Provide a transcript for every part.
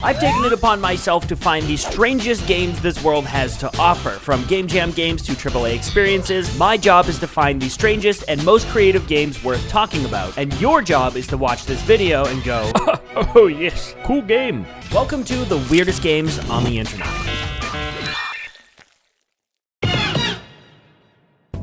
I've taken it upon myself to find the strangest games this world has to offer. From game jam games to AAA experiences, my job is to find the strangest and most creative games worth talking about. And your job is to watch this video and go, oh yes, cool game. Welcome to the weirdest games on the internet.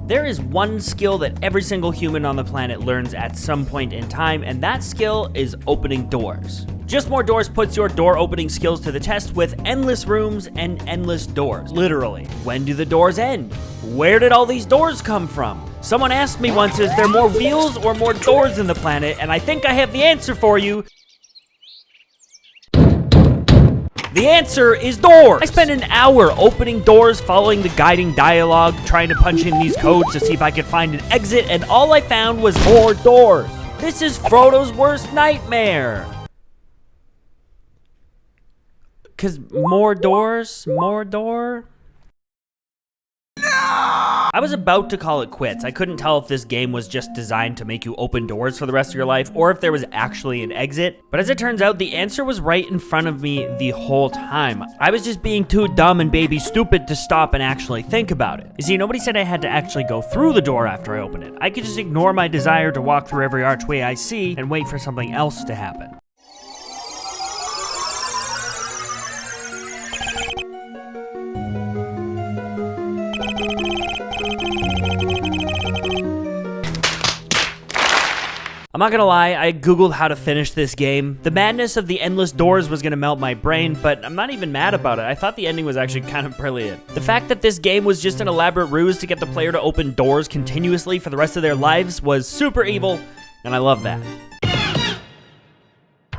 There is one skill that every single human on the planet learns at some point in time, and that skill is opening doors. Just More Doors puts your door opening skills to the test with endless rooms and endless doors. Literally. When do the doors end? Where did all these doors come from? Someone asked me once, is there more wheels or more doors in the planet? And I think I have the answer for you. The answer is doors! I spent an hour opening doors, following the guiding dialogue, trying to punch in these codes to see if I could find an exit, and all I found was more doors. This is Frodo's worst nightmare. 'Cause more doors? More door? I was about to call it quits. I couldn't tell if this game was just designed to make you open doors for the rest of your life or if there was actually an exit. But as it turns out, the answer was right in front of me the whole time. I was just being too dumb and baby stupid to stop and actually think about it. You see, nobody said I had to actually go through the door after I opened it. I could just ignore my desire to walk through every archway I see and wait for something else to happen. I'm not gonna lie, I googled how to finish this game. The madness of the endless doors was gonna melt my brain, but I'm not even mad about it. I thought the ending was actually kind of brilliant. The fact that this game was just an elaborate ruse to get the player to open doors continuously for the rest of their lives was super evil, and I love that.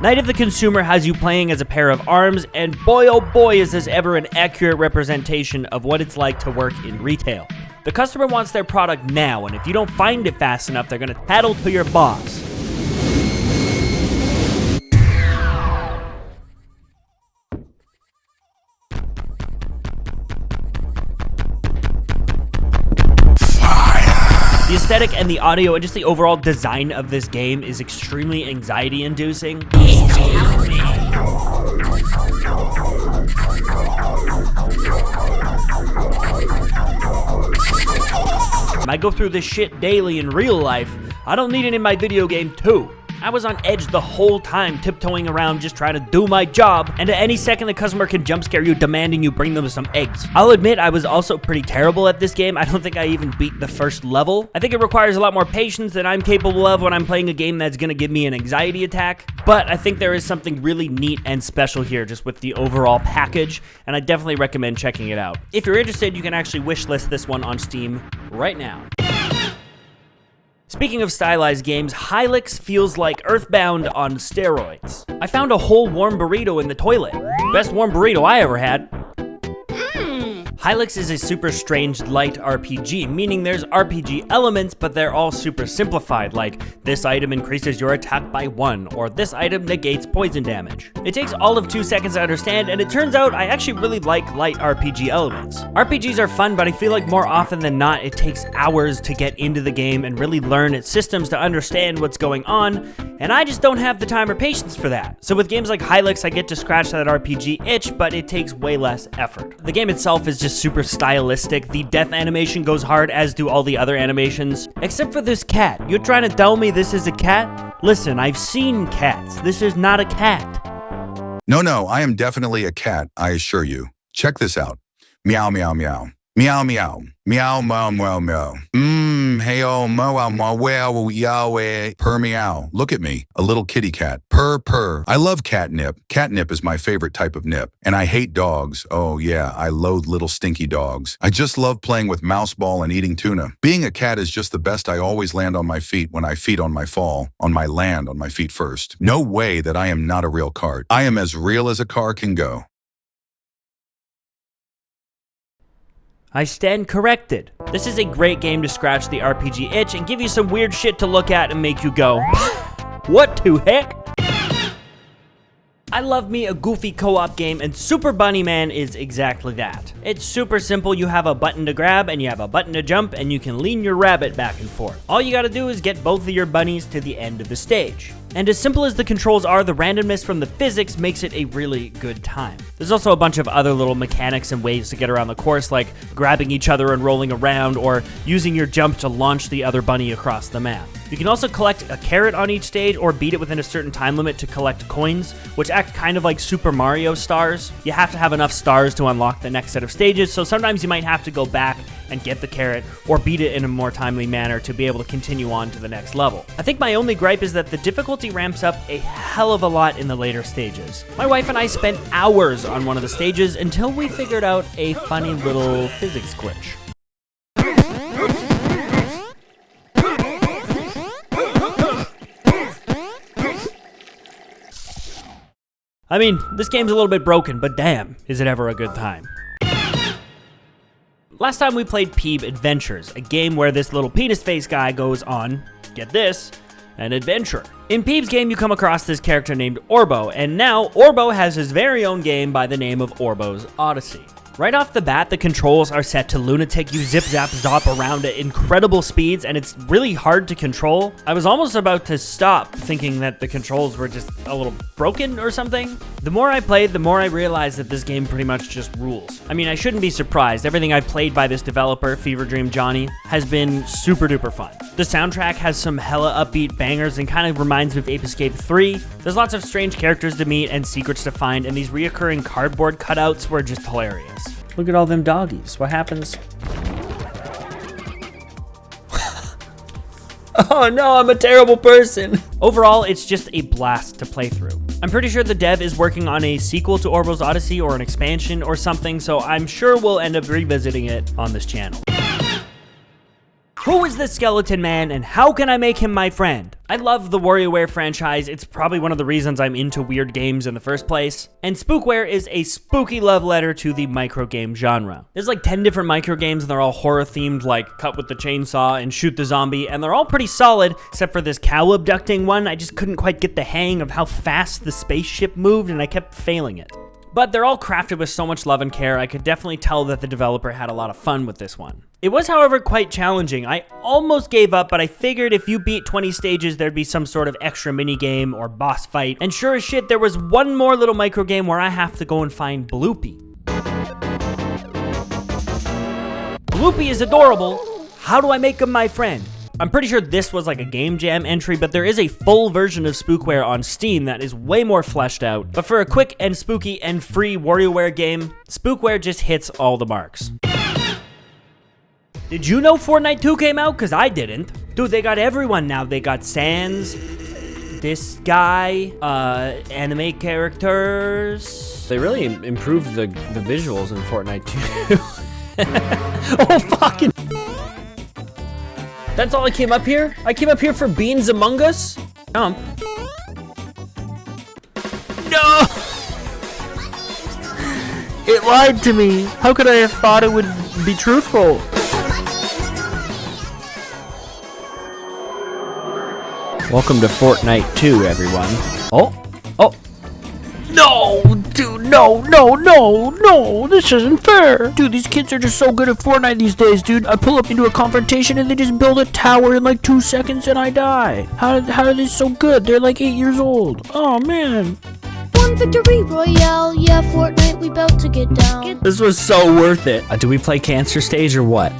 Night of the Consumer has you playing as a pair of arms, and boy oh boy is this ever an accurate representation of what it's like to work in retail. The customer wants their product now, and if you don't find it fast enough, they're gonna tattle to your boss. The aesthetic and the audio and just the overall design of this game is extremely anxiety-inducing. I go through this shit daily in real life. I don't need it in my video game too. I was on edge the whole time, tiptoeing around just trying to do my job, and at any second the customer can jump scare you demanding you bring them some eggs. I'll admit I was also pretty terrible at this game. I don't think I even beat the first level. I think it requires a lot more patience than I'm capable of when I'm playing a game that's gonna give me an anxiety attack, but I think there is something really neat and special here just with the overall package, and I definitely recommend checking it out. If you're interested, you can actually wishlist this one on Steam right now. Speaking of stylized games, Hylics feels like Earthbound on steroids. I found a whole warm burrito in the toilet. Best warm burrito I ever had. Hylics is a super strange light RPG, meaning there's RPG elements, but they're all super simplified, like this item increases your attack by 1, or this item negates poison damage. It takes all of 2 seconds to understand, and it turns out I actually really like light RPG elements. RPGs are fun, but I feel like more often than not, it takes hours to get into the game and really learn its systems to understand what's going on, and I just don't have the time or patience for that. So with games like Hylics, I get to scratch that RPG itch, but it takes way less effort. The game itself is just super stylistic. The death animation goes hard, as do all the other animations. Except for this cat. You're trying to tell me this is a cat? Listen, I've seen cats. This is not a cat. No, I am definitely a cat, I assure you. Check this out. Meow, meow, meow. Meow, meow. Meow, meow, meow, meow. Hey, oh, meow, meow, wow, Yahweh. Purr, meow. Look at me, a little kitty cat. Purr, purr. I love catnip. Catnip is my favorite type of nip. And I hate dogs. Oh, yeah, I loathe little stinky dogs. I just love playing with mouse ball and eating tuna. Being a cat is just the best. I always land on my feet when I feet on my fall. On my land on my feet first. No way that I am not a real cart. I am as real as a car can go. I stand corrected. This is a great game to scratch the RPG itch and give you some weird shit to look at and make you go, what the heck? I love me a goofy co-op game, and Super Bunny Man is exactly that. It's super simple. You have a button to grab and you have a button to jump, and you can lean your rabbit back and forth. All you gotta do is get both of your bunnies to the end of the stage. And as simple as the controls are, the randomness from the physics makes it a really good time. There's also a bunch of other little mechanics and ways to get around the course, like grabbing each other and rolling around, or using your jump to launch the other bunny across the map. You can also collect a carrot on each stage or beat it within a certain time limit to collect coins, which act kind of like Super Mario stars. You have to have enough stars to unlock the next set of stages, so sometimes you might have to go back and get the carrot or beat it in a more timely manner to be able to continue on to the next level. I think my only gripe is that the difficulty ramps up a hell of a lot in the later stages. My wife and I spent hours on one of the stages until we figured out a funny little physics glitch. I mean, this game's a little bit broken, but damn, is it ever a good time. Last time we played Peeb Adventures, a game where this little penis face guy goes on, get this, an adventure. In Peeb's game, you come across this character named Orbo, and now Orbo has his very own game by the name of Orbo's Odyssey. Right off the bat, the controls are set to lunatic. You zip, zap, zop around at incredible speeds, and it's really hard to control. I was almost about to stop, thinking that the controls were just a little broken or something. The more I played, the more I realized that this game pretty much just rules. I mean, I shouldn't be surprised. Everything I've played by this developer, Fever Dream Johnny, has been super duper fun. The soundtrack has some hella upbeat bangers and kind of reminds me of Ape Escape 3. There's lots of strange characters to meet and secrets to find, and these reoccurring cardboard cutouts were just hilarious. Look at all them doggies. What happens? Oh no, I'm a terrible person. Overall, it's just a blast to play through. I'm pretty sure the dev is working on a sequel to Orbo's Odyssey or an expansion or something, so I'm sure we'll end up revisiting it on this channel. Who is this skeleton man, and how can I make him my friend? I love the WarioWare franchise. It's probably one of the reasons I'm into weird games in the first place. And Spookware is a spooky love letter to the microgame genre. There's like 10 different microgames, and they're all horror themed, like cut with the chainsaw and shoot the zombie, and they're all pretty solid, except for this cow abducting one. I just couldn't quite get the hang of how fast the spaceship moved, and I kept failing it. But they're all crafted with so much love and care. I could definitely tell that the developer had a lot of fun with this one. It was, however, quite challenging. I almost gave up, but I figured if you beat 20 stages, there'd be some sort of extra mini-game or boss fight. And sure as shit, there was one more little micro-game where I have to go and find Bloopy. Bloopy is adorable. How do I make him my friend? I'm pretty sure this was like a Game Jam entry, but there is a full version of Spookware on Steam that is way more fleshed out. But for a quick and spooky and free WarioWare game, Spookware just hits all the marks. Did you know Fortnite 2 came out? Cause I didn't. Dude, they got everyone now. They got Sans, this guy, anime characters. They really improved the visuals in Fortnite 2. Oh, fucking. That's all I came up here? I came up here for Beans Among Us? Jump. No! It lied to me. How could I have thought it would be truthful? Welcome to Fortnite 2, everyone. Oh. No, dude, no, this isn't fair. Dude, these kids are just so good at Fortnite these days, dude. I pull up into a confrontation and they just build a tower in like 2 seconds and I die. How are they so good? They're like 8 years old. Oh, man. One victory royale, yeah, Fortnite, we bout to get down. This was so worth it. Do we play Cancer Stage or what?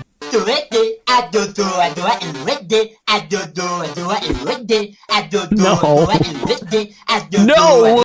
No!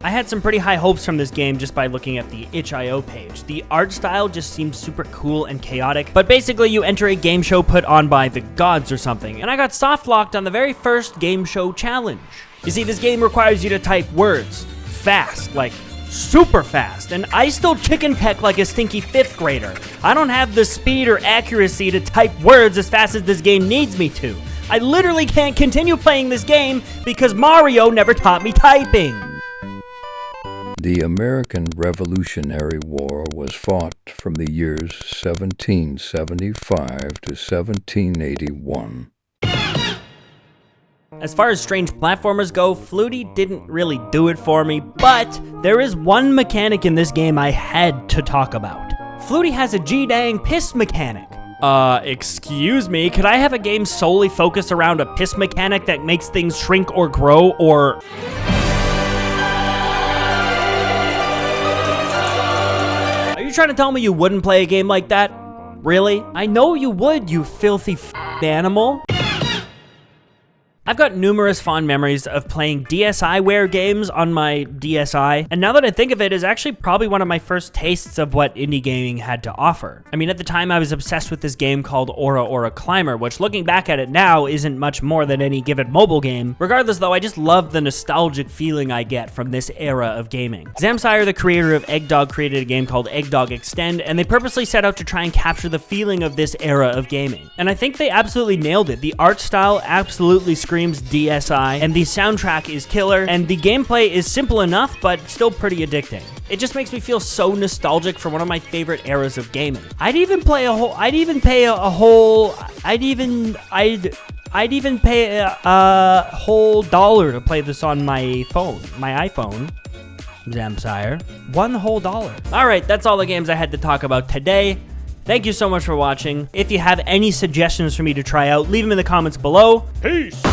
I had some pretty high hopes from this game just by looking at the itchio page. The art style just seems super cool and chaotic, but basically you enter a game show put on by the gods or something, and I got soft locked on the very first game show challenge. You see, this game requires you to type words fast, like super fast, and I still chicken peck like a stinky 5th grader. I don't have the speed or accuracy to type words as fast as this game needs me to. I literally can't continue playing this game because Mario never taught me typing. The American Revolutionary War was fought from the years 1775 to 1781. As far as strange platformers go, Fluty didn't really do it for me, but there is one mechanic in this game I had to talk about. Fluty has a G-dang piss mechanic. Excuse me, could I have a game solely focused around a piss mechanic that makes things shrink or grow, or... Are you trying to tell me you wouldn't play a game like that? Really? I know you would, you filthy animal. I've got numerous fond memories of playing DSiWare games on my DSi, and now that I think of it, it's actually probably one of my first tastes of what indie gaming had to offer. I mean, at the time I was obsessed with this game called Aura Climber, which looking back at it now isn't much more than any given mobile game. Regardless though, I just love the nostalgic feeling I get from this era of gaming. Zamsire, the creator of Eggdog, created a game called Eggdog Extend, and they purposely set out to try and capture the feeling of this era of gaming. And I think they absolutely nailed it. The art style absolutely screams DSi, and the soundtrack is killer, and the gameplay is simple enough, but still pretty addicting. It just makes me feel so nostalgic for one of my favorite eras of gaming. I'd even pay a whole $1 to play this on my phone, my iPhone. Zamsire, $1 whole. All right, that's all the games I had to talk about today. Thank you so much for watching. If you have any suggestions for me to try out, leave them in the comments below. Peace!